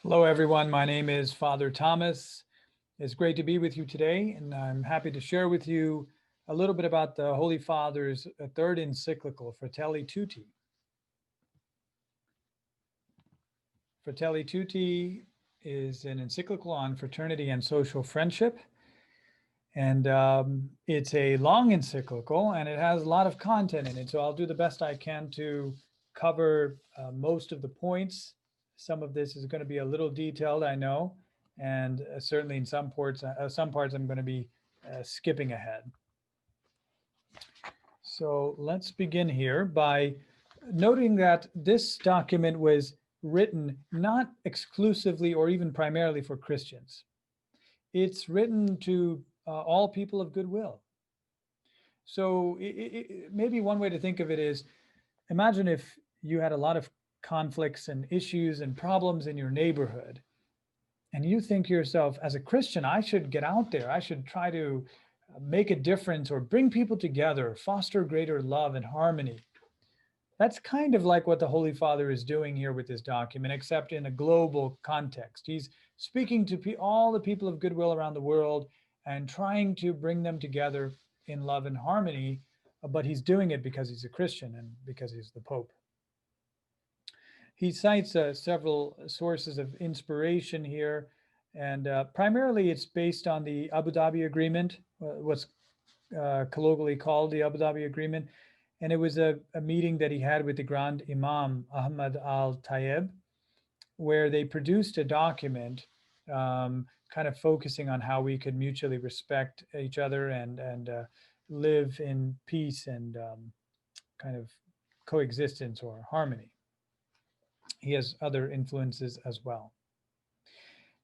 Hello, everyone. My name is Father Thomas. It's great to be with you today, and I'm happy to share with you a little bit about the Holy Father's third encyclical, Fratelli Tutti. Fratelli Tutti is an encyclical on fraternity and social friendship, and it's a long encyclical, and it has a lot of content in it, so I'll do the best I can to cover most of the points. Some of this is going to be a little detailed, I know, and certainly in some parts I'm going to be skipping ahead. So let's begin here by noting that this document was written not exclusively or even primarily for Christians. It's written to all people of goodwill. So maybe one way to think of it is, imagine if you had a lot of conflicts and issues and problems in your neighborhood, and you think to yourself, as a Christian, I should get out there. I should try to make a difference or bring people together, foster greater love and harmony. That's kind of like what the Holy Father is doing here with this document, except in a global context. He's speaking to all the people of goodwill around the world and trying to bring them together in love and harmony, but he's doing it because he's a Christian and because he's the Pope. He cites several sources of inspiration here, and primarily it's based on the Abu Dhabi Agreement, what's colloquially called the Abu Dhabi Agreement. And it was a meeting that he had with the Grand Imam Ahmad al-Tayeb, where they produced a document kind of focusing on how we could mutually respect each other and live in peace and kind of coexistence or harmony. He has other influences as well.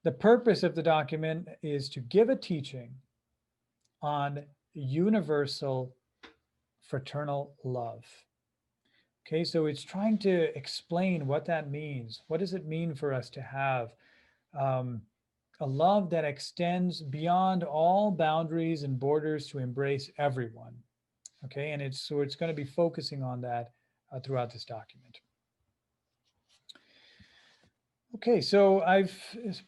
The purpose of the document is to give a teaching on universal fraternal love. Okay, so it's trying to explain what that means. What does it mean for us to have a love that extends beyond all boundaries and borders to embrace everyone? Okay, and it's going to be focusing on that throughout this document. Okay, so I've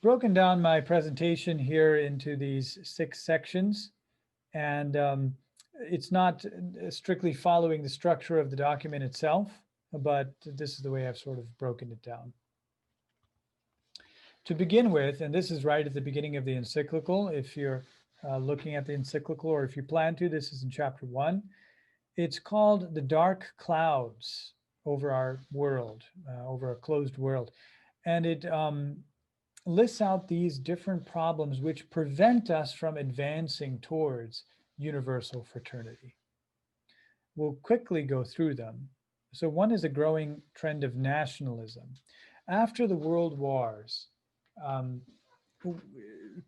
broken down my presentation here into these 6 sections, and it's not strictly following the structure of the document itself, but this is the way I've sort of broken it down. To begin with, and this is right at the beginning of the encyclical, if you're looking at the encyclical or if you plan to, this is in chapter 1. It's called The Dark Clouds Over Our World, over a Closed World. And it lists out these different problems which prevent us from advancing towards universal fraternity. We'll quickly go through them. So one is a growing trend of nationalism. After the world wars, kind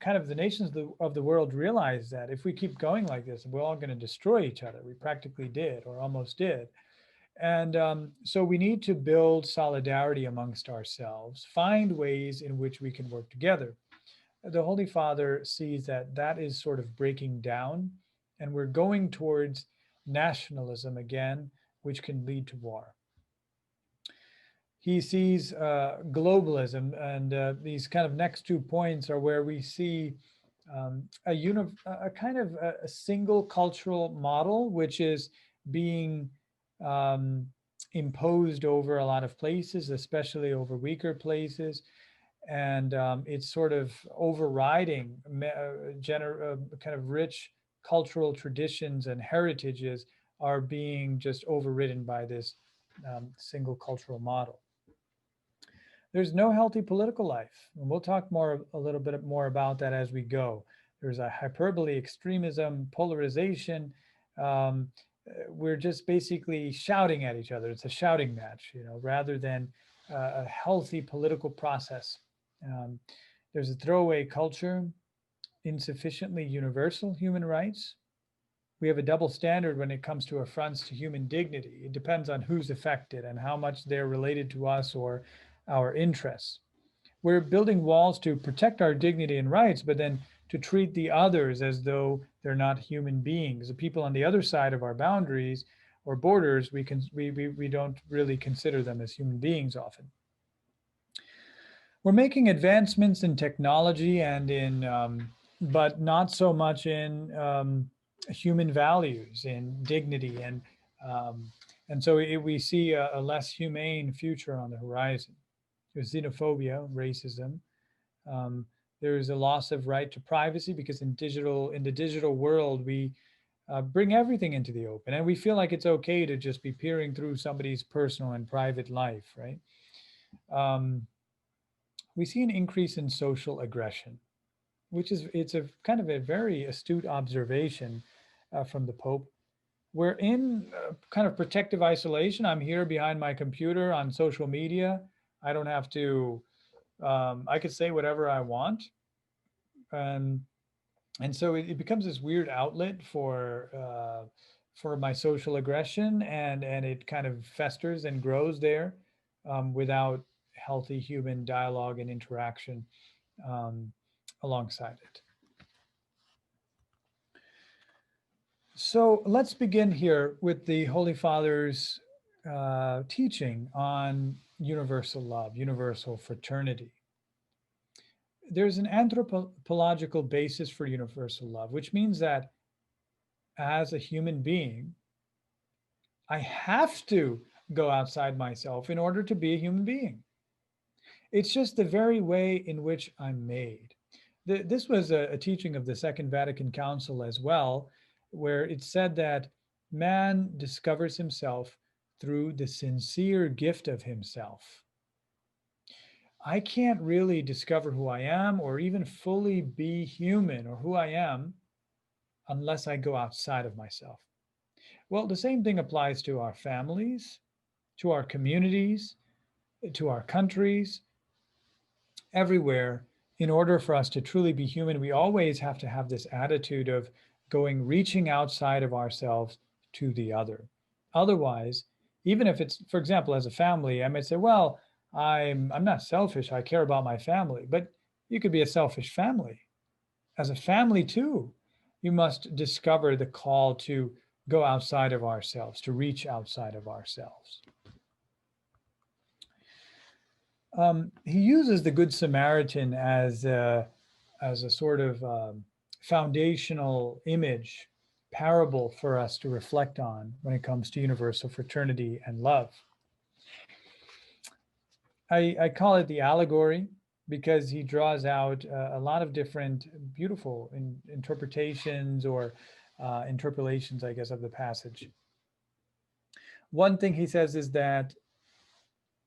of the nations of the world realized that if we keep going like this, we're all going to destroy each other. We practically did, or almost did. And so we need to build solidarity amongst ourselves, find ways in which we can work together. The Holy Father sees that that is sort of breaking down, and we're going towards nationalism again, which can lead to war. He sees globalism, and these kind of next 2 points are where we see a kind of a single cultural model, which is being imposed over a lot of places, especially over weaker places. And it's sort of overriding kind of rich cultural traditions and heritages are being just overridden by this single cultural model. There's no healthy political life. And we'll talk a little bit more about that as we go. There's a hyperbole, extremism, polarization. We're just basically shouting at each other. It's a shouting match, rather than a healthy political process. There's a throwaway culture, insufficiently universal human rights. We have a double standard when it comes to affronts to human dignity. It depends on who's affected and how much they're related to us or our interests. We're building walls to protect our dignity and rights, but then to treat the others as though they're not human beings. The people on the other side of our boundaries or borders, we don't really consider them as human beings often. We're making advancements in technology and but not so much in human values, in dignity, and so we see a less humane future on the horizon. There's xenophobia, racism. Um, there's a loss of right to privacy because in the digital world, we bring everything into the open, and we feel like it's okay to just be peering through somebody's personal and private life, right? Um, we see an increase in social aggression, which is it's a kind of a very astute observation from the Pope. We're in kind of protective isolation. I'm here behind my computer on social media. I don't have to. I could say whatever I want, and so it becomes this weird outlet for my social aggression, and it kind of festers and grows there without healthy human dialogue and interaction um, alongside it. So let's begin here with the Holy Father's teaching on universal love, universal fraternity. There's an anthropological basis for universal love, which means that as a human being, I have to go outside myself in order to be a human being. It's just the very way in which I'm made. This was a teaching of the Second Vatican Council as well, where it said that man discovers himself through the sincere gift of himself. I can't really discover who I am or even fully be human or who I am unless I go outside of myself. Well, the same thing applies to our families, to our communities, to our countries, everywhere. In order for us to truly be human, we always have to have this attitude of reaching outside of ourselves to the other. Otherwise, even if it's, for example, as a family, I might say, well, I'm not selfish. I care about my family. But you could be a selfish family. As a family too, you must discover the call to go outside of ourselves, to reach outside of ourselves. He uses the Good Samaritan as a sort of foundational image, parable for us to reflect on when it comes to universal fraternity and love. I call it the allegory because he draws out a lot of different beautiful interpretations or interpolations, I guess, of the passage. One thing he says is that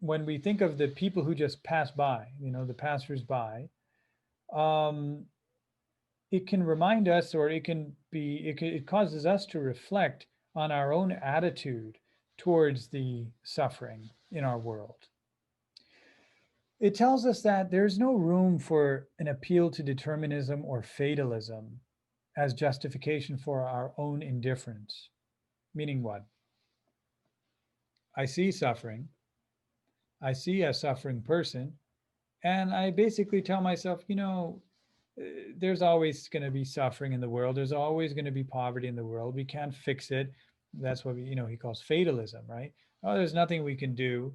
when we think of the people who just pass by, the passers-by, it can remind us, or it causes us to reflect on our own attitude towards the suffering in our world. It tells us that there's no room for an appeal to determinism or fatalism as justification for our own indifference. Meaning what? I see suffering. I see a suffering person, and I basically tell myself, there's always going to be suffering in the world. There's always going to be poverty in the world. We can't fix it. That's what he calls fatalism, right? Oh, there's nothing we can do.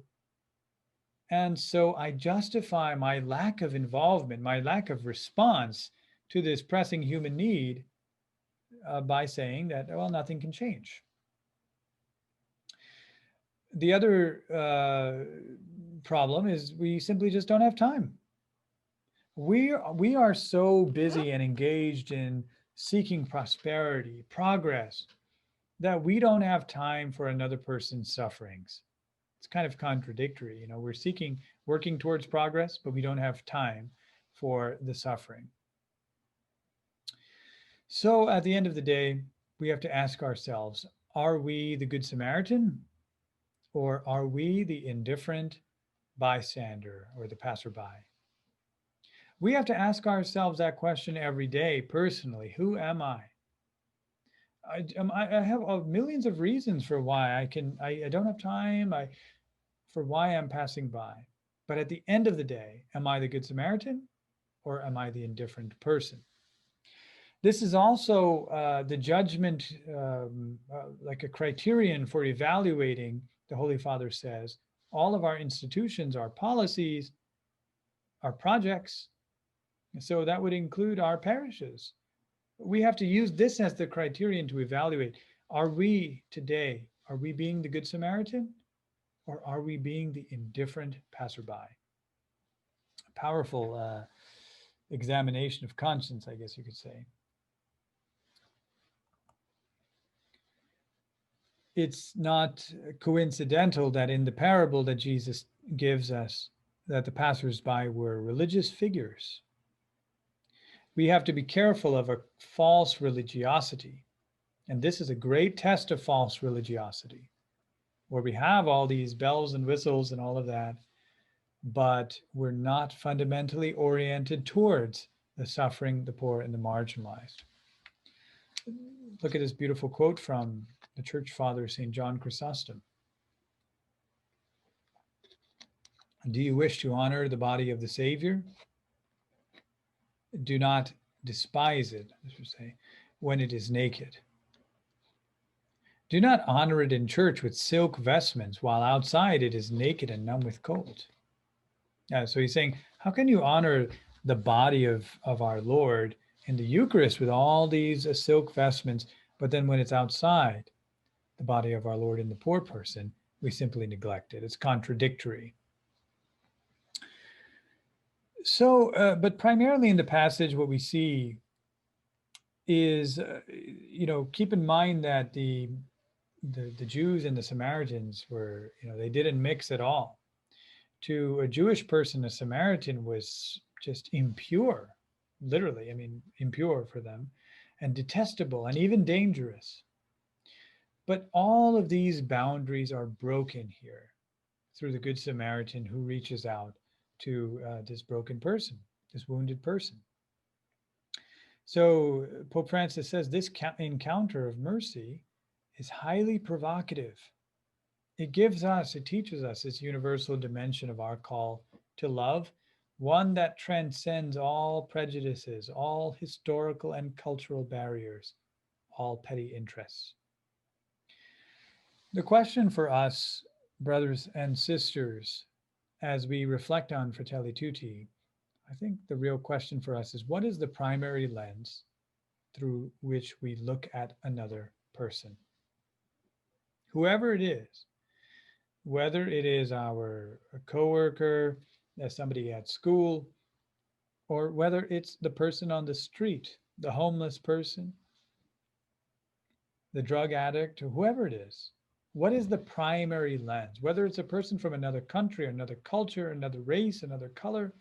And so I justify my lack of involvement, my lack of response to this pressing human need by saying that, well, nothing can change. The other problem is we simply just don't have time. We are so busy and engaged in seeking prosperity, progress, that we don't have time for another person's sufferings. It's kind of contradictory. We're working towards progress, but we don't have time for the suffering. So at the end of the day, we have to ask ourselves, are we the Good Samaritan, or are we the indifferent bystander or the passerby? We have to ask ourselves that question every day personally. Who am I? I have millions of reasons for why I don't have time, for why I'm passing by. But at the end of the day, am I the Good Samaritan, or am I the indifferent person? This is also the judgment, like a criterion for evaluating, the Holy Father says, all of our institutions, our policies, our projects. So that would include our parishes. We have to use this as the criterion to evaluate, are we today, are we being the Good Samaritan, or are we being the indifferent passerby? A powerful examination of conscience, I guess you could say. It's not coincidental that in the parable that Jesus gives us, that the passersby were religious figures. We have to be careful of a false religiosity. And this is a great test of false religiosity, where we have all these bells and whistles and all of that, but we're not fundamentally oriented towards the suffering, the poor, and the marginalized. Look at this beautiful quote from the Church Father, St. John Chrysostom. Do you wish to honor the body of the Savior? Do not despise it, as we say, when it is naked. Do not honor it in church with silk vestments, while outside it is naked and numb with cold. So he's saying, how can you honor the body of our Lord in the Eucharist with all these silk vestments, but then when it's outside, the body of our Lord in the poor person, we simply neglect it? It's contradictory. So, but primarily in the passage, what we see is, keep in mind that the Jews and the Samaritans were, they didn't mix at all. To a Jewish person, a Samaritan was just impure, literally, impure for them, and detestable and even dangerous. But all of these boundaries are broken here through the Good Samaritan who reaches out to this broken person, this wounded person. So Pope Francis says this encounter of mercy is highly provocative. It teaches us this universal dimension of our call to love, one that transcends all prejudices, all historical and cultural barriers, all petty interests. The question for us, brothers and sisters, as we reflect on Fratelli Tutti, I think the real question for us is, what is the primary lens through which we look at another person? Whoever it is, whether it is our coworker, somebody at school, or whether it's the person on the street, the homeless person, the drug addict, or whoever it is, what is the primary lens? Whether it's a person from another country, another culture, another race, another color,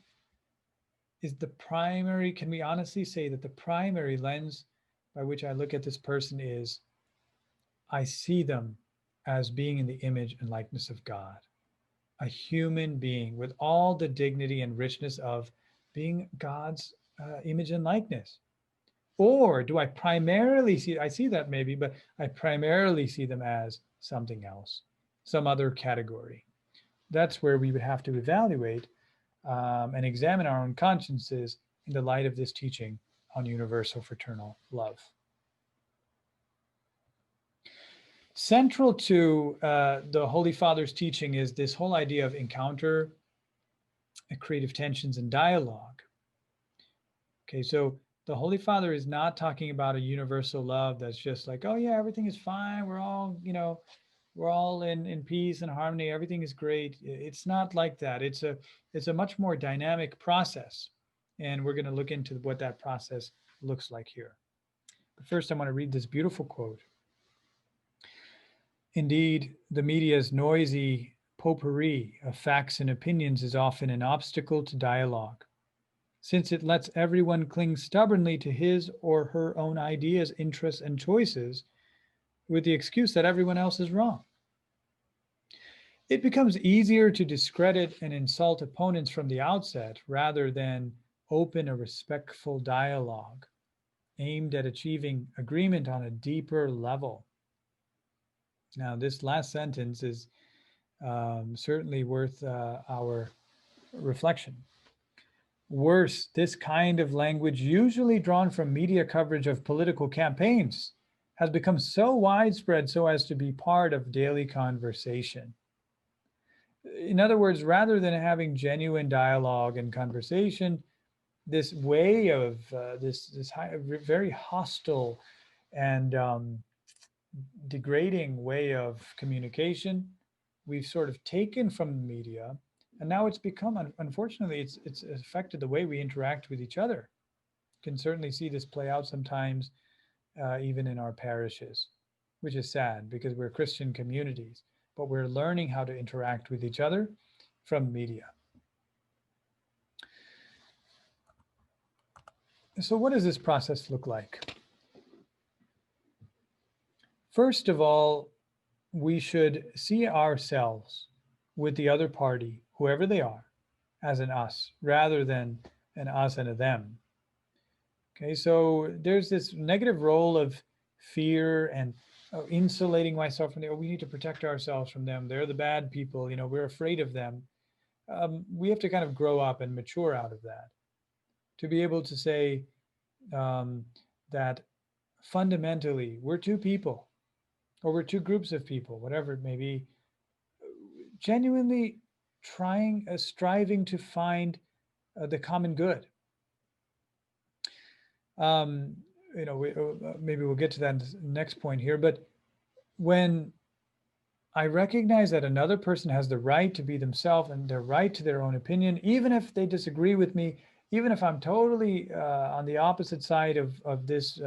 can we honestly say that the primary lens by which I look at this person is, I see them as being in the image and likeness of God, a human being with all the dignity and richness of being God's image and likeness? Or do I primarily see that maybe, but I primarily see them as something else, some other category? That's where we would have to evaluate and examine our own consciences in the light of this teaching on universal fraternal love. Central to the Holy Father's teaching is this whole idea of encounter, creative tensions, and dialogue. Okay, so the Holy Father is not talking about a universal love that's just like, oh yeah, everything is fine. We're all, we're all in peace and harmony. Everything is great. It's not like that. It's a much more dynamic process. And we're going to look into what that process looks like here. But first, I want to read this beautiful quote. Indeed, the media's noisy potpourri of facts and opinions is often an obstacle to dialogue, since it lets everyone cling stubbornly to his or her own ideas, interests, and choices with the excuse that everyone else is wrong. It becomes easier to discredit and insult opponents from the outset rather than open a respectful dialogue aimed at achieving agreement on a deeper level. Now, this last sentence is certainly worth our reflection. Worse, this kind of language, usually drawn from media coverage of political campaigns, has become so widespread so as to be part of daily conversation. In other words, rather than having genuine dialogue and conversation, this way of very hostile and degrading way of communication, we've sort of taken from the media, and now it's become, unfortunately, it's affected the way we interact with each other. You can certainly see this play out sometimes, even in our parishes, which is sad because we're Christian communities, but we're learning how to interact with each other from media. So what does this process look like? First of all, we should see ourselves with the other party, whoever they are, as an us rather than an us and a them. Okay, so there's this negative role of fear and insulating myself from we need to protect ourselves from them. They're the bad people, we're afraid of them. We have to kind of grow up and mature out of that to be able to say that fundamentally we're two people, or we're two groups of people, whatever it may be, genuinely striving to find the common good. Maybe we'll get to that next point here, but when I recognize that another person has the right to be themselves and their right to their own opinion, even if they disagree with me, even if I'm totally on the opposite side of this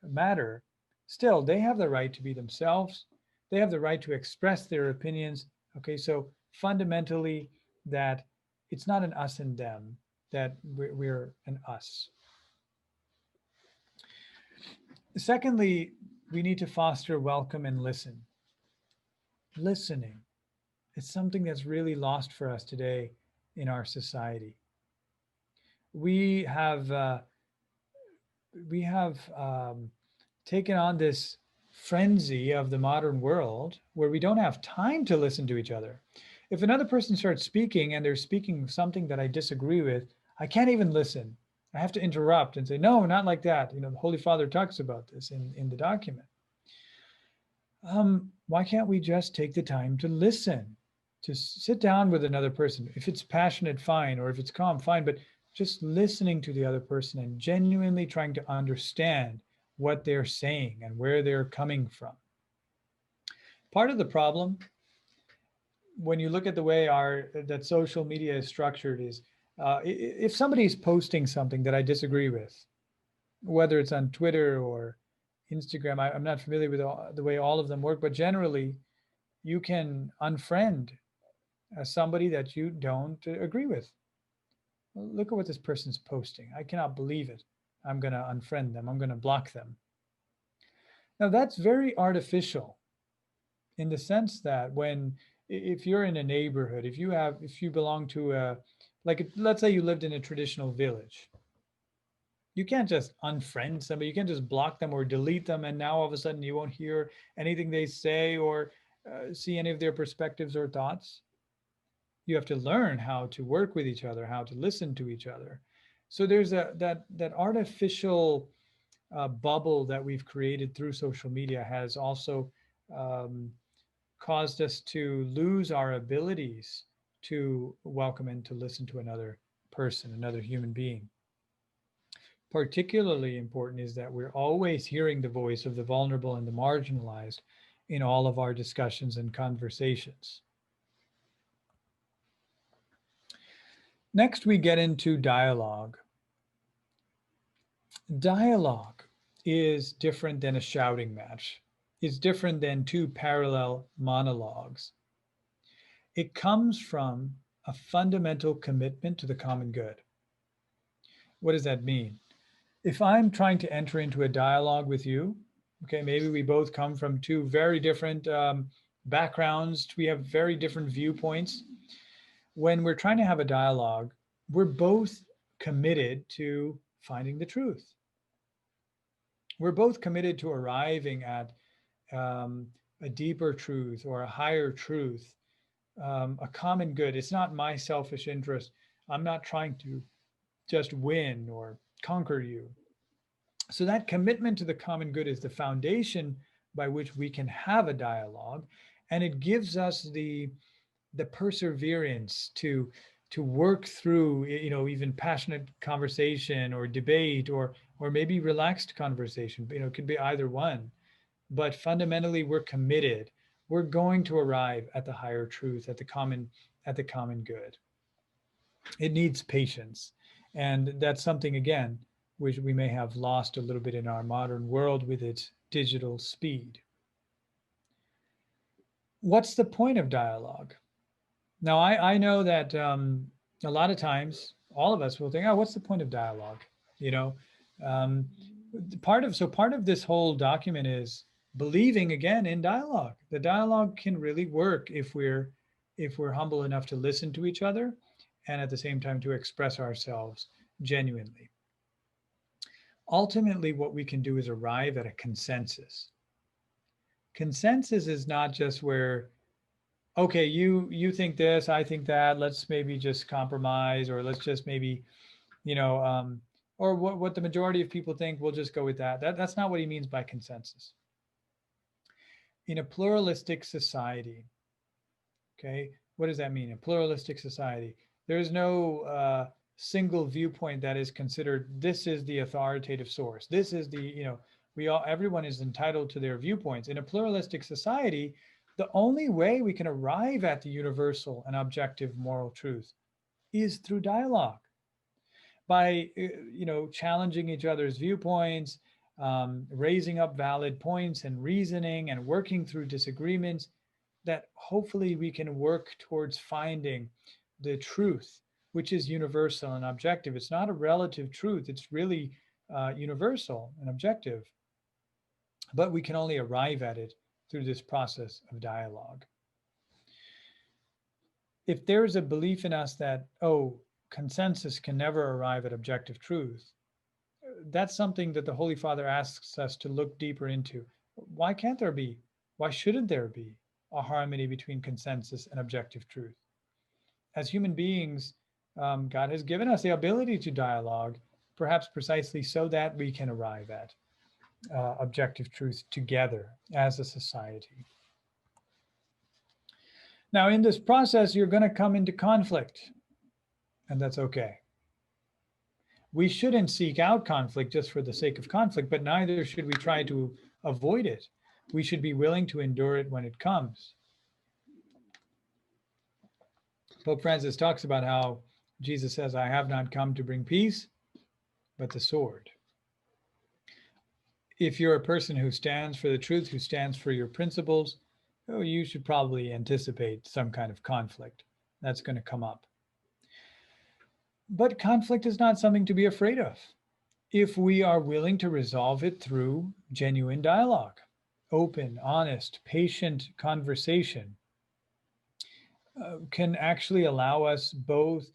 matter, still they have the right to be themselves. They have the right to express their opinions. Okay, so fundamentally, that it's not an us and them, that we're an us. Secondly, we need to foster welcome and listen. Listening is something that's really lost for us today in our society. We have taken on this frenzy of the modern world where we don't have time to listen to each other. If another person starts speaking and they're speaking something that I disagree with, I can't even listen. I have to interrupt and say, no, not like that. The Holy Father talks about this in the document. Why can't we just take the time to listen, to sit down with another person? If it's passionate, fine, or if it's calm, fine, but just listening to the other person and genuinely trying to understand what they're saying and where they're coming from. Part of the problem, when you look at the way that social media is structured, is if somebody's posting something that I disagree with, whether it's on Twitter or Instagram, I'm not familiar with the way all of them work, but generally you can unfriend somebody that you don't agree with. Well, look at what this person's posting. I cannot believe it. I'm going to unfriend them. I'm going to block them. Now that's very artificial in the sense that if you're in a neighborhood, if you belong to let's say you lived in a traditional village, you can't just unfriend somebody. You can't just block them or delete them, and now all of a sudden you won't hear anything they say or see any of their perspectives or thoughts. You have to learn how to work with each other, how to listen to each other. So there's that artificial bubble that we've created through social media has also caused us to lose our abilities to welcome and to listen to another person, another human being. Particularly important is that we're always hearing the voice of the vulnerable and the marginalized in all of our discussions and conversations. Next, we get into dialogue. Dialogue is different than a shouting match. It's different than two parallel monologues. It comes from a fundamental commitment to the common good. What does that mean? If I'm trying to enter into a dialogue with you, okay, maybe we both come from two very different backgrounds, we have very different viewpoints. When we're trying to have a dialogue, we're both committed to finding the truth. We're both committed to arriving at a deeper truth or a higher truth, a common good. It's not my selfish interest. I'm not trying to just win or conquer you. So that commitment to the common good is the foundation by which we can have a dialogue, and it gives us the the perseverance to work through, even passionate conversation or debate, or maybe relaxed conversation. It could be either one, but fundamentally we're committed. We're going to arrive at the higher truth, at the common good. It needs patience, and that's something, again, which we may have lost a little bit in our modern world with its digital speed. What's the point of dialogue? Now, I know that a lot of times all of us will think, oh, what's the point of dialogue? You know, um, part of this whole document is believing again in dialogue. The dialogue can really work if we're humble enough to listen to each other, and at the same time to express ourselves genuinely. Ultimately, what we can do is arrive at a consensus. Consensus is not just where, okay, you think this, I think that, let's maybe just compromise, or let's just maybe, or what the majority of people think, we'll just go with that. That's not what he means by consensus. In a pluralistic society, okay, what does that mean? A pluralistic society, there is no single viewpoint that is considered, this is the authoritative source. This is the, everyone is entitled to their viewpoints. In a pluralistic society, the only way we can arrive at the universal and objective moral truth is through dialogue, by challenging each other's viewpoints, raising up valid points and reasoning and working through disagreements, that hopefully we can work towards finding the truth, which is universal and objective. It's not a relative truth, it's really universal and objective, but we can only arrive at it through this process of dialogue. If there's a belief in us that, oh, consensus can never arrive at objective truth, that's something that the Holy Father asks us to look deeper into. Why can't there be? Why shouldn't there be a harmony between consensus and objective truth? As human beings, God has given us the ability to dialogue, perhaps precisely so that we can arrive at objective truth together as a society. Now, in this process, you're going to come into conflict, and that's okay. We shouldn't seek out conflict just for the sake of conflict, but neither should we try to avoid it. We should be willing to endure it when it comes. Pope Francis talks about how Jesus says, I have not come to bring peace, but the sword. If you're a person who stands for the truth, who stands for your principles, you should probably anticipate some kind of conflict that's going to come up. But conflict is not something to be afraid of if we are willing to resolve it through genuine dialogue, open, honest, patient conversation. Can actually allow us both.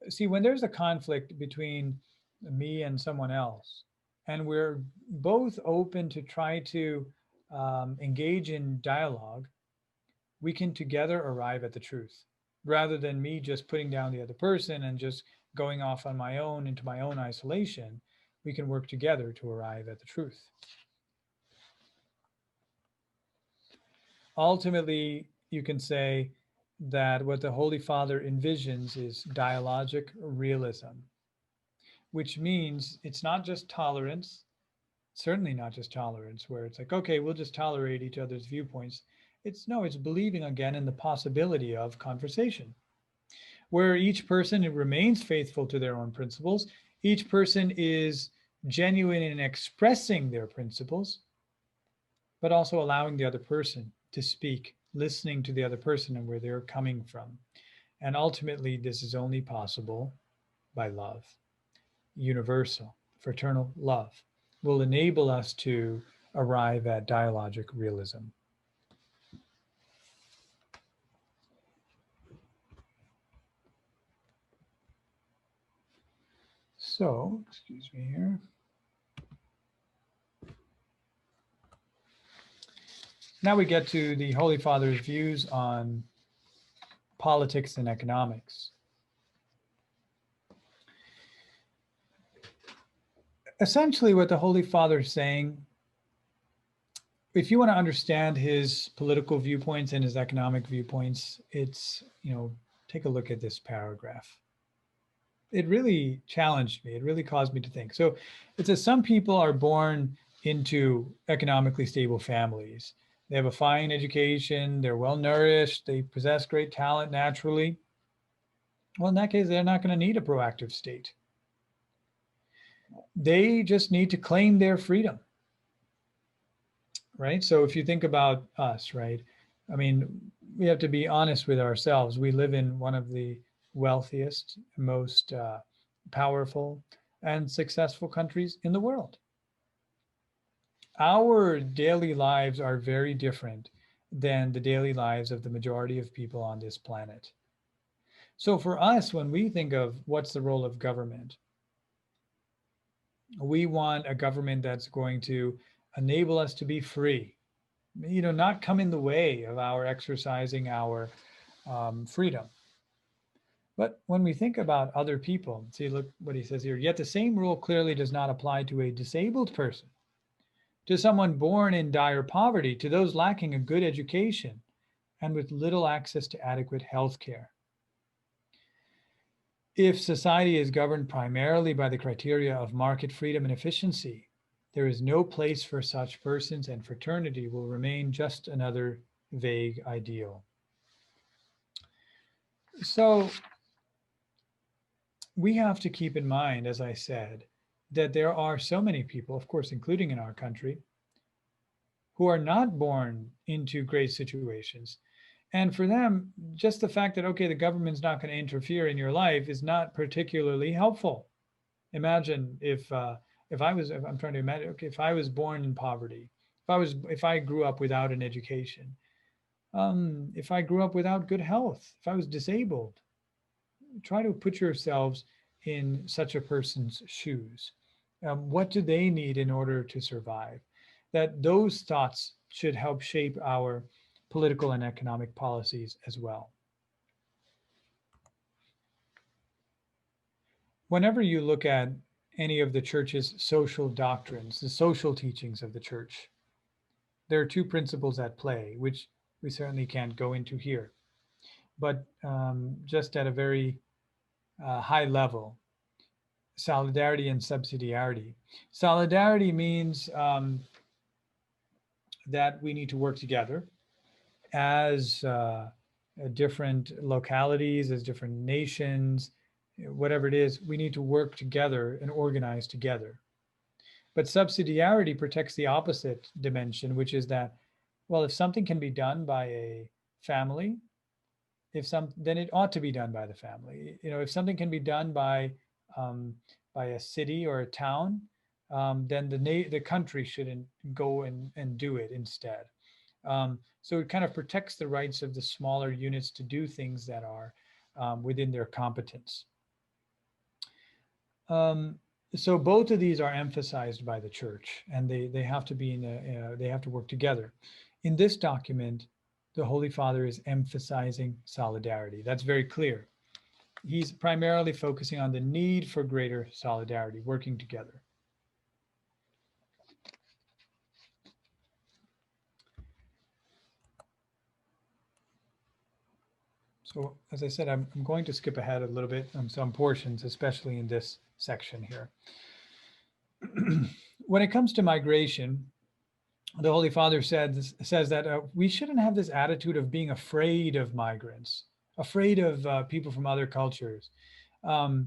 See, when there's a conflict between me and someone else, and we're both open to try to engage in dialogue, we can together arrive at the truth, rather than me just putting down the other person and just going off on my own into my own isolation. We can work together to arrive at the truth. Ultimately, you can say that what the Holy Father envisions is dialogic realism, which means it's not just tolerance, certainly not just tolerance, where it's like, okay, we'll just tolerate each other's viewpoints. It's believing again in the possibility of conversation, where each person remains faithful to their own principles. Each person is genuine in expressing their principles, but also allowing the other person to speak, listening to the other person and where they're coming from. And ultimately, this is only possible by love. Universal, fraternal love will enable us to arrive at dialogic realism. So, excuse me here. Now we get to the Holy Father's views on politics and economics. Essentially, what the Holy Father is saying if you want to understand his political viewpoints and his economic viewpoints, it's, take a look at this paragraph. It really challenged me. It really caused me to think. So it says some people are born into economically stable families. They have a fine education, they're well nourished, they possess great talent naturally. Well, in that case, they're not going to need a proactive state. They just need to claim their freedom, right? So if you think about us, right? I mean, we have to be honest with ourselves. We live in one of the wealthiest, most powerful, and successful countries in the world. Our daily lives are very different than the daily lives of the majority of people on this planet. So for us, when we think of what's the role of government, we want a government that's going to enable us to be free, not come in the way of our exercising our freedom. But when we think about other people, see, look what he says here. Yet the same rule clearly does not apply to a disabled person, to someone born in dire poverty, to those lacking a good education and with little access to adequate health care. If society is governed primarily by the criteria of market freedom and efficiency, there is no place for such persons, and fraternity will remain just another vague ideal. So we have to keep in mind, as I said, that there are so many people, of course, including in our country, who are not born into great situations. And for them, just the fact that, okay, the government's not going to interfere in your life is not particularly helpful. Imagine if I'm trying to imagine, okay, if I was born in poverty, if I grew up without an education, if I grew up without good health, if I was disabled, try to put yourselves in such a person's shoes. What do they need in order to survive? That those thoughts should help shape our political and economic policies as well. Whenever you look at any of the church's social doctrines, the social teachings of the church, there are two principles at play, which we certainly can't go into here. But just at a very high level, solidarity and subsidiarity. Solidarity means that we need to work together as different localities, as different nations, whatever it is, we need to work together and organize together. But subsidiarity protects the opposite dimension, which is that, well, if something can be done by a family, then it ought to be done by the family. If something can be done by a city or a town, then the country shouldn't go and do it instead. So it kind of protects the rights of the smaller units to do things that are within their competence. So both of these are emphasized by the church, and they have to be they have to work together. In this document, the Holy Father is emphasizing solidarity. That's very clear. He's primarily focusing on the need for greater solidarity, working together. So as I said, I'm going to skip ahead a little bit on some portions, especially in this section here. When it comes to migration, the Holy Father says that we shouldn't have this attitude of being afraid of migrants, afraid of people from other cultures. And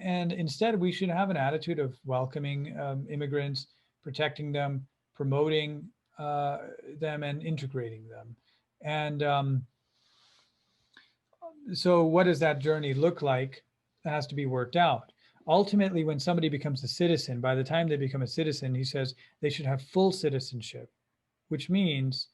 instead, we should have an attitude of welcoming immigrants, protecting them, promoting them, and integrating them. And so what does that journey look like? It has to be worked out. Ultimately, when somebody becomes a citizen, by the time they become a citizen, he says they should have full citizenship, which means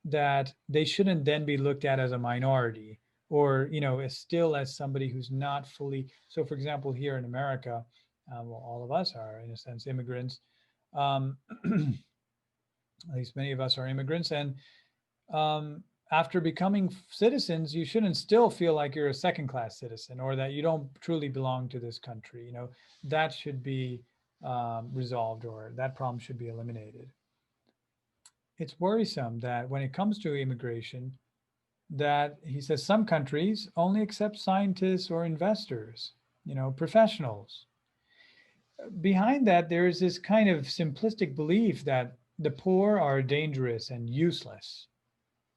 that they shouldn't then be looked at as a minority or, still as somebody who's not fully. So for example, here in America, well, all of us are, in a sense, immigrants. At least many of us are immigrants. And after becoming citizens, you shouldn't still feel like you're a second-class citizen or that you don't truly belong to this country. That should be resolved, or that problem should be eliminated. it's worrisome that when it comes to immigration, that he says some countries only accept scientists or investors, professionals. Behind that, there is this kind of simplistic belief that the poor are dangerous and useless,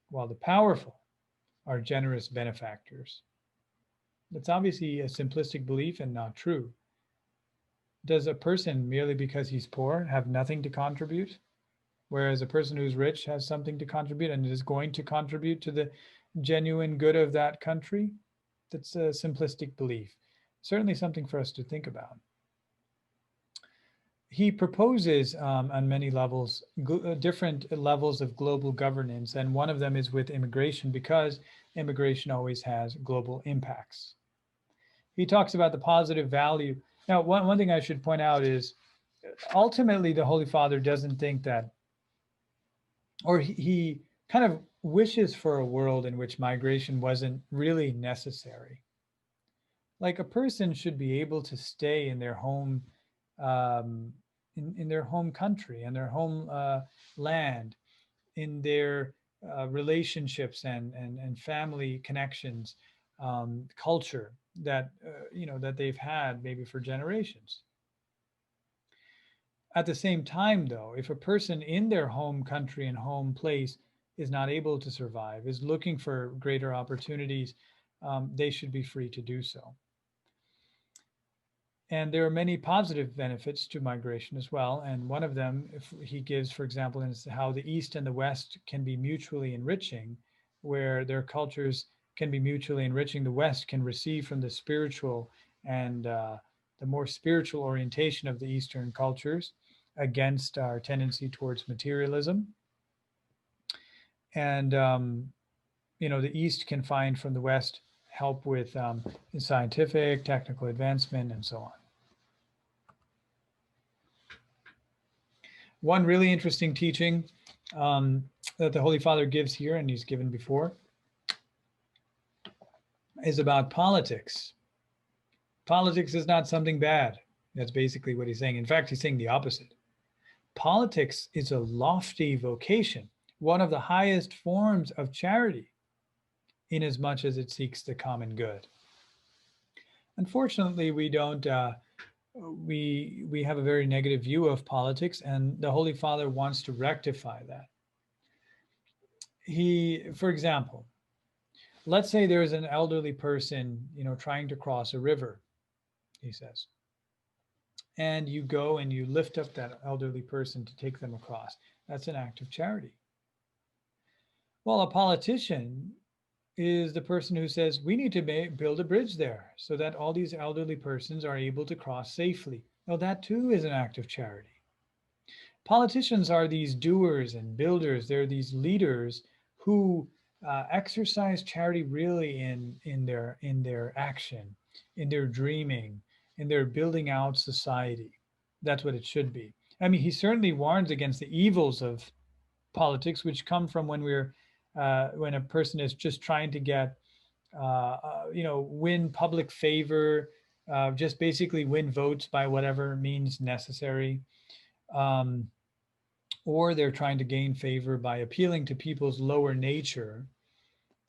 while the powerful are generous benefactors. That's obviously a simplistic belief and not true. Does a person, merely because he's poor, have nothing to contribute? Whereas a person who's rich has something to contribute and is going to contribute to the genuine good of that country? That's a simplistic belief. Certainly something for us to think about. He proposes on many levels, different levels of global governance, and one of them is with immigration, because immigration always has global impacts. He talks about the positive value. Now, one thing I should point out is ultimately the Holy Father doesn't think that, or he kind of wishes for a world in which migration wasn't really necessary. Like a person should be able to stay in their home, in their home country and their home land, in their relationships and family connections, culture that that they've had maybe for generations. At the same time, though, if a person in their home country and home place is not able to survive, is looking for greater opportunities, they should be free to do so. And there are many positive benefits to migration as well. And one of them, if he gives, for example, is how the East and the West can be mutually enriching, where their cultures can be mutually enriching. The West can receive from the spiritual and the more spiritual orientation of the Eastern cultures against our tendency towards materialism. And, the East can find from the West help with scientific, technical advancement, and so on. One really interesting teaching that the Holy Father gives here, and he's given before, is about politics. Politics is not something bad. That's basically what he's saying. In fact, he's saying the opposite. Politics is a lofty vocation, one of the highest forms of charity, inasmuch as it seeks the common good. Unfortunately, we don't. We have a very negative view of politics, and the Holy Father wants to rectify that. For example, let's say there is an elderly person, trying to cross a river, he says, and you go and you lift up that elderly person to take them across. That's an act of charity. Well, a politician is the person who says, we need to build a bridge there so that all these elderly persons are able to cross safely. Well, that too is an act of charity. Politicians are these doers and builders. They're these leaders who exercise charity really in their action, in their dreaming, in their building out society. That's what it should be. I mean, he certainly warns against the evils of politics, which come from when when a person is just trying to get, win public favor, just basically win votes by whatever means necessary. Or they're trying to gain favor by appealing to people's lower nature,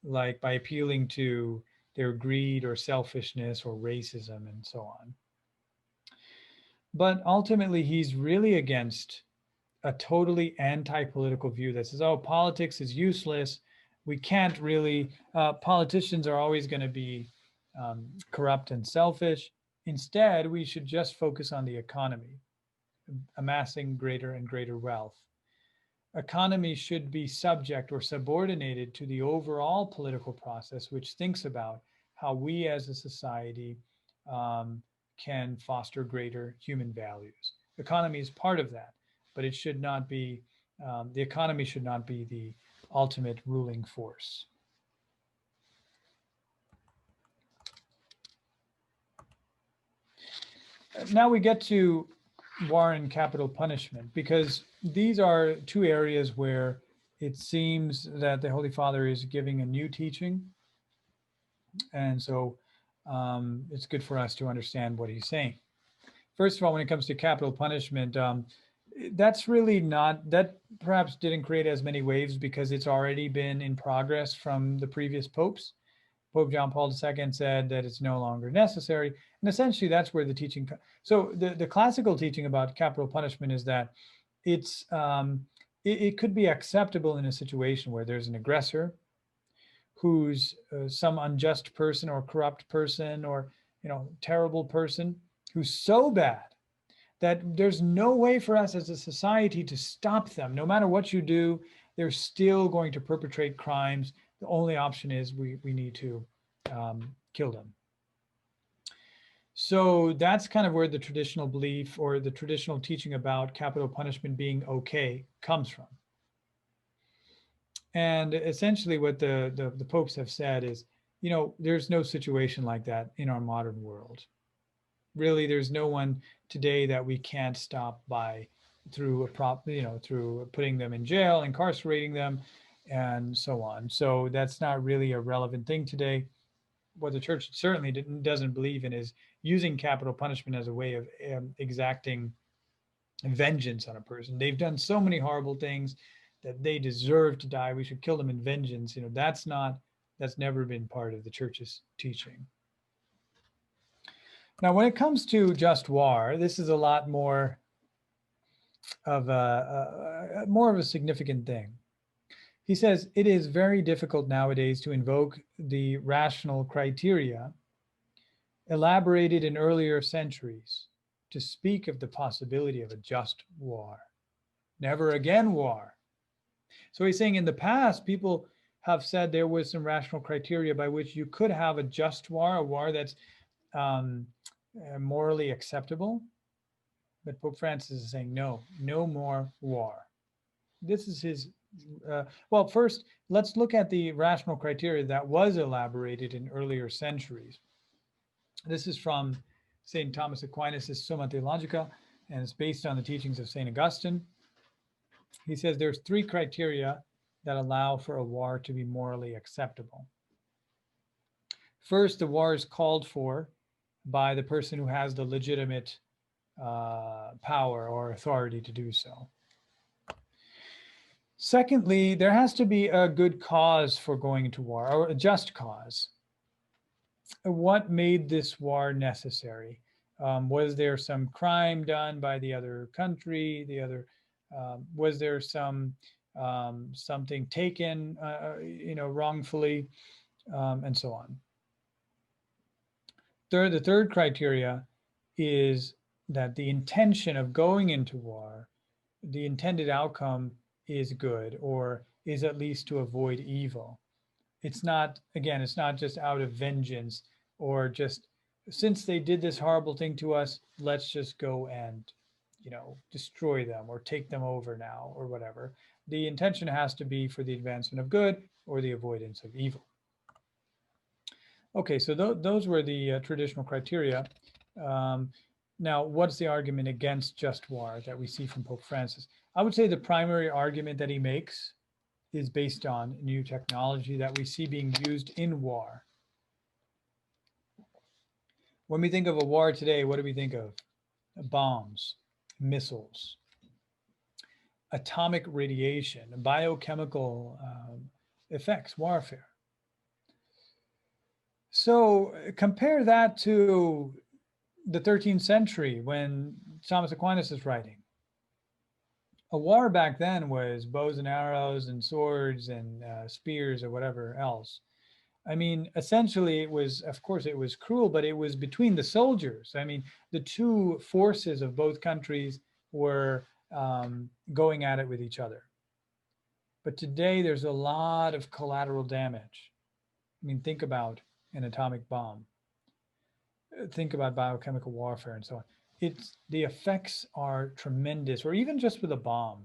like by appealing to their greed or selfishness or racism and so on. But ultimately, he's really against a totally anti-political view that says, oh, politics is useless. We can't really, politicians are always going to be corrupt and selfish. Instead, we should just focus on the economy, amassing greater and greater wealth. Economy should be subject or subordinated to the overall political process, which thinks about how we as a society can foster greater human values. Economy is part of that, but it should not be, the economy should not be the ultimate ruling force. Now we get to war and capital punishment, because these are two areas where it seems that the Holy Father is giving a new teaching. And so it's good for us to understand what he's saying. First of all, when it comes to capital punishment, That's really not, that perhaps didn't create as many waves because it's already been in progress from the previous popes. Pope John Paul II said that it's no longer necessary. And essentially that's where the teaching, so the classical teaching about capital punishment is that it's, it could be acceptable in a situation where there's an aggressor who's some unjust person or corrupt person or, terrible person who's so bad that there's no way for us as a society to stop them. No matter what you do, they're still going to perpetrate crimes. The only option is we need to kill them. So that's kind of where the traditional belief or the traditional teaching about capital punishment being okay comes from. And essentially what the popes have said is, there's no situation like that in our modern world. Really, there's no one today that we can't stop by through through putting them in jail, incarcerating them, and so on. So that's not really a relevant thing today. What the church certainly doesn't believe in is using capital punishment as a way of exacting vengeance on a person. They've done so many horrible things that they deserve to die. We should kill them in vengeance. That's never been part of the church's teaching. Now, when it comes to just war, this is a lot more of a significant thing. He says it is very difficult nowadays to invoke the rational criteria elaborated in earlier centuries to speak of the possibility of a just war. Never again war. So he's saying in the past, people have said there was some rational criteria by which you could have a just war, a war that's morally acceptable. But Pope Francis is saying, no more war. This is his, well, first, let's look at the rational criteria that was elaborated in earlier centuries. This is from St. Thomas Aquinas' Summa Theologica, and it's based on the teachings of St. Augustine. He says there's 3 criteria that allow for a war to be morally acceptable. First, the war is called for by the person who has the legitimate power or authority to do so. Secondly, there has to be a good cause for going into war, or a just cause. What made this war necessary? Was there some crime done by the other country? Was there something taken, wrongfully, and so on. The third criteria is that the intention of going into war, the intended outcome is good, or is at least to avoid evil. It's not just out of vengeance, or just since they did this horrible thing to us, let's just go and, destroy them or take them over now or whatever. The intention has to be for the advancement of good or the avoidance of evil. Okay, so those were the traditional criteria. Now, what's the argument against just war that we see from Pope Francis? I would say the primary argument that he makes is based on new technology that we see being used in war. When we think of a war today, what do we think of? Bombs, missiles, atomic radiation, biochemical effects, warfare. So compare that to the 13th century when Thomas Aquinas is writing. A war back then was bows and arrows and swords and spears or whatever else. I mean, essentially it was, of course it was cruel, but it was between the soldiers. I mean, the two forces of both countries were going at it with each other. But today there's a lot of collateral damage. I mean, think about an atomic bomb. Think about biochemical warfare and so on. The effects are tremendous, or even just with a bomb.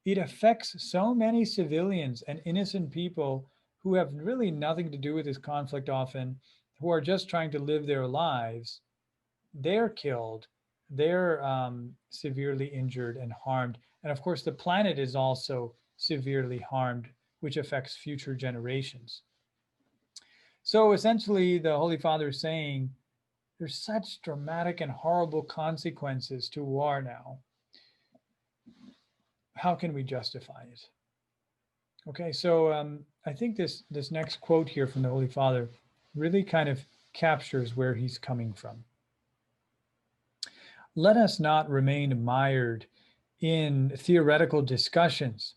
It affects so many civilians and innocent people who have really nothing to do with this conflict often, who are just trying to live their lives. They're killed, they're severely injured and harmed. And of course, the planet is also severely harmed, which affects future generations. So essentially, the Holy Father is saying, there's such dramatic and horrible consequences to war now. how can we justify it? Okay, so I think this next quote here from the Holy Father really kind of captures where he's coming from. Let us not remain mired in theoretical discussions,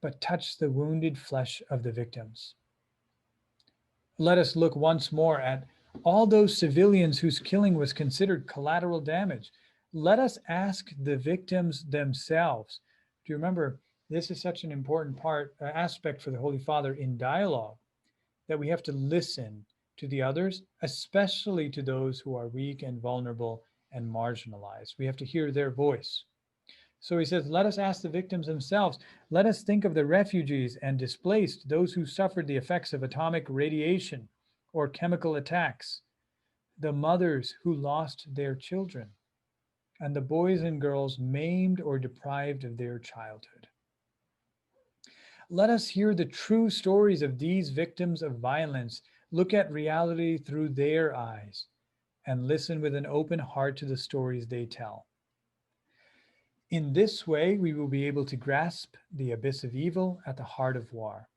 but touch the wounded flesh of the victims. Let us look once more at all those civilians whose killing was considered collateral damage. Let us ask the victims themselves. Do you remember, this is such an important aspect for the Holy Father in dialogue, that we have to listen to the others, especially to those who are weak and vulnerable and marginalized. We have to hear their voice. So he says, let us ask the victims themselves. Let us think of the refugees and displaced, those who suffered the effects of atomic radiation or chemical attacks, the mothers who lost their children, and the boys and girls maimed or deprived of their childhood. Let us hear the true stories of these victims of violence, look at reality through their eyes, and listen with an open heart to the stories they tell. In this way, we will be able to grasp the abyss of evil at the heart of war.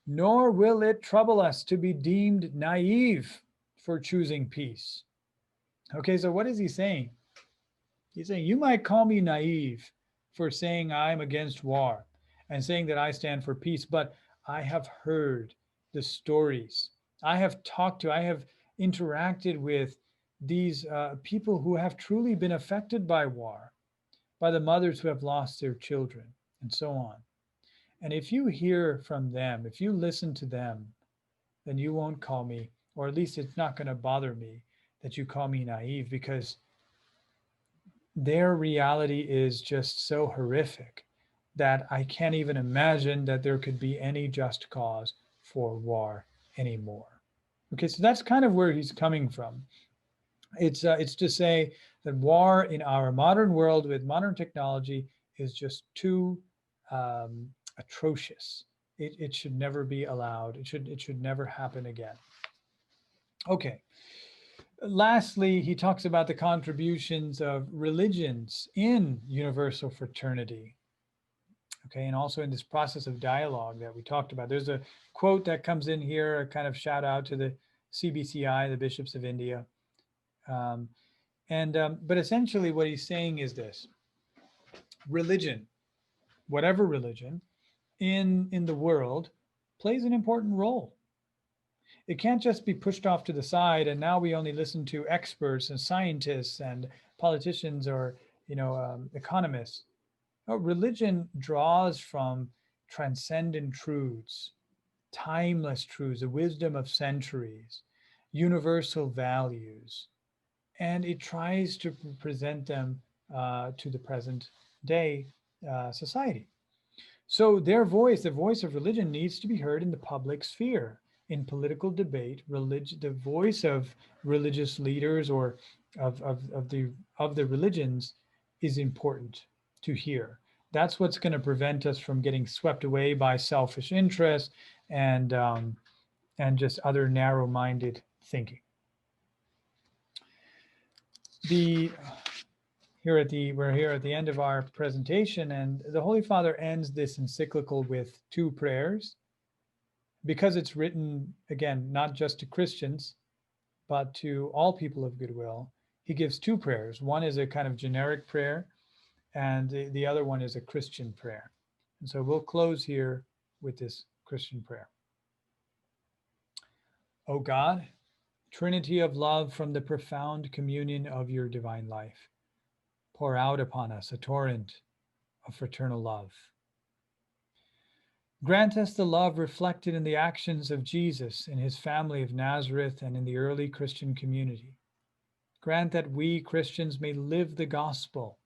Nor will it trouble us to be deemed naive for choosing peace. Okay, so what is he saying? He's saying, you might call me naive for saying I'm against war and saying that I stand for peace, but I have heard the stories. I have interacted with these people who have truly been affected by war, by the mothers who have lost their children, and so on. And if you hear from them, if you listen to them, then you won't call me, or at least it's not going to bother me that you call me naive, because their reality is just so horrific that I can't even imagine that there could be any just cause for war anymore. Okay, so that's kind of where he's coming from. It's to say that war in our modern world with modern technology is just too atrocious. It should never be allowed. It should never happen again. Okay. Lastly, he talks about the contributions of religions in universal fraternity. Okay, and also in this process of dialogue that we talked about. There's a quote that comes in here, a kind of shout out to the CBCI, the Bishops of India. But essentially what he's saying is this: religion, whatever religion in the world, plays an important role. It can't just be pushed off to the side and now we only listen to experts and scientists and politicians or economists. No, religion draws from transcendent truths, timeless truths, the wisdom of centuries, universal values, and it tries to present them to the present day society. So their voice, the voice of religion, needs to be heard in the public sphere, in political debate. The voice of religious leaders or of the religions is important to hear. That's what's going to prevent us from getting swept away by selfish interests and just other narrow-minded thinking. We're here at the end of our presentation, and the Holy Father ends this encyclical with two prayers, because it's written, again, not just to Christians, but to all people of goodwill. He gives two prayers. One is a kind of generic prayer, and the other one is a Christian prayer. And so we'll close here with this Christian prayer. O God, Trinity of love from the profound communion of your divine life, pour out upon us a torrent of fraternal love. Grant us the love reflected in the actions of Jesus in his family of Nazareth and in the early Christian community. Grant that we Christians may live the gospel,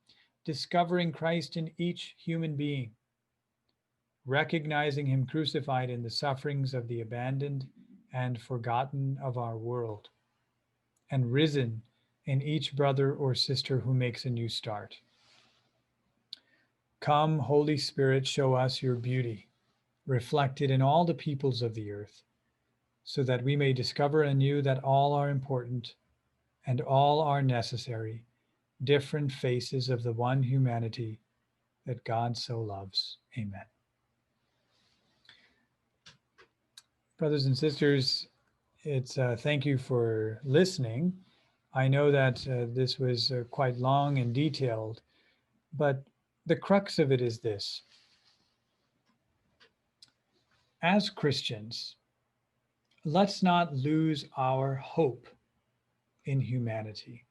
discovering Christ in each human being, recognizing him crucified in the sufferings of the abandoned and forgotten of our world, and risen in each brother or sister who makes a new start. Come, Holy Spirit, show us your beauty, reflected in all the peoples of the earth, so that we may discover anew that all are important and all are necessary, different faces of the one humanity, that God so loves. Amen. Brothers and sisters, it's thank you for listening. I know that this was quite long and detailed, but the crux of it is this. As Christians, let's not lose our hope in humanity.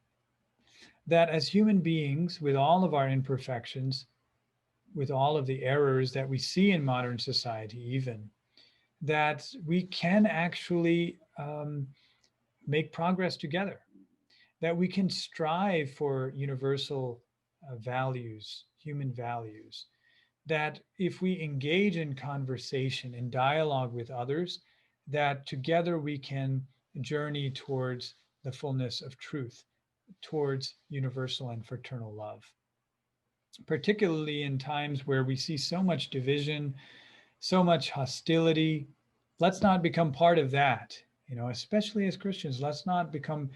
That as human beings, with all of our imperfections, with all of the errors that we see in modern society even, that we can actually make progress together, that we can strive for universal values, human values, that if we engage in conversation, in dialogue with others, that together we can journey towards the fullness of truth, towards universal and fraternal love. Particularly in times where we see so much division, so much hostility, let's not become part of that. Especially as Christians, let's not become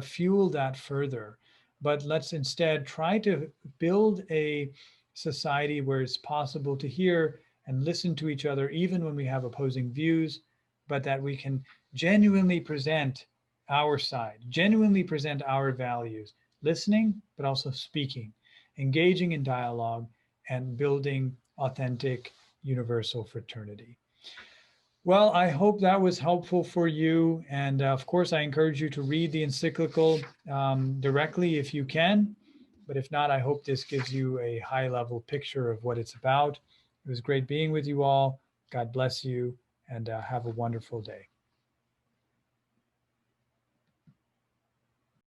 fuel that further, but let's instead try to build a society where it's possible to hear and listen to each other, even when we have opposing views, but that we can genuinely present our side, genuinely present our values, listening, but also speaking, engaging in dialogue, and building authentic universal fraternity. Well, I hope that was helpful for you. And of course, I encourage you to read the encyclical directly if you can. But if not, I hope this gives you a high-level picture of what it's about. It was great being with you all. God bless you, and have a wonderful day.